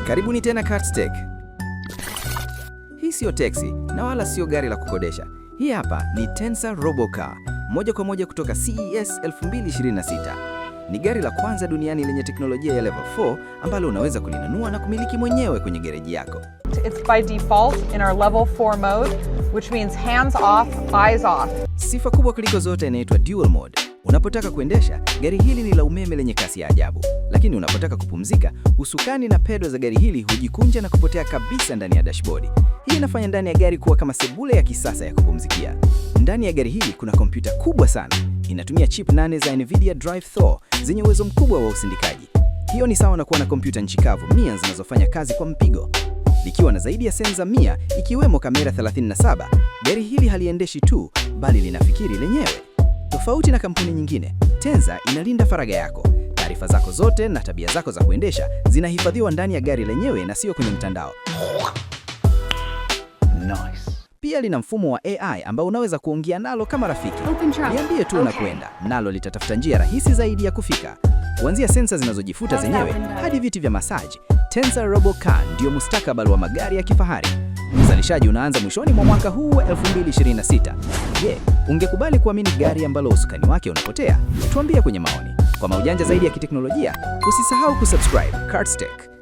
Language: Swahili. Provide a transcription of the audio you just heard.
Karibuni tena CartTech. Hii sio teksi na wala sio gari la kukodesha. Hii hapa ni Tensa Robocar, moja kwa moja kutoka CES 2026. Ni gari la kwanza duniani lenye teknolojia ya level 4 ambalo unaweza kulinunua na kumiliki mwenyewe kwenye gereji yako. It's by default in our level 4 mode, which means hands off, eyes off. Sifa kubwa kuliko zote inaitwa dual mode. Unapotaka kuendesha, gari hili ni la umeme lenye kasi ya ajabu. Lakini unapotaka kupumzika, usukani na pedo za gari hili hujikunja na kupotea kabisa ndani ya dashboard. Hii inafanya ndani ya gari kuwa kama sebule ya kisasa ya kupumzikia. Ndani ya gari hili kuna kompyuta kubwa sana. Inatumia chip 8 za Nvidia Drive Thor zenye uwezo mkubwa wa usindikaji. Hiyo ni sawa na kuwa na kompyuta nchi kavu 100 zinazofanya kazi kwa mpigo. Likiwa na zaidi ya sensa 100 ikiwemo kamera 37, gari hili haliendeshi tu bali linafikiri lenyewe. Tofauti na kampuni nyingine, Tensa inalinda faragha yako. Taarifa zako zote na tabia zako za kuendesha zinahifadhiwa ndani ya gari lenyewe na sio kwenye mtandao. Nice. Pia lina mfumo wa AI ambao unaweza kuongea nalo kama rafiki. Niambie tu unakwenda, nalo litatafuta njia rahisi zaidi ya kufika. Kuanzia sensa zinazojifuta zenyewe hadi viti vya masaji, Tensa Robocar ndio mustakabali wa magari ya kifahari. Uzalishaji unaanza mwishoni mwa mwaka huu wa 2026. Je, ungekubali kuamini gari ambalo usukani wake unapotea? Tuambie kwenye maoni. Kwa maujanja zaidi ya kiteknolojia, usisahau kusubscribe CartTech.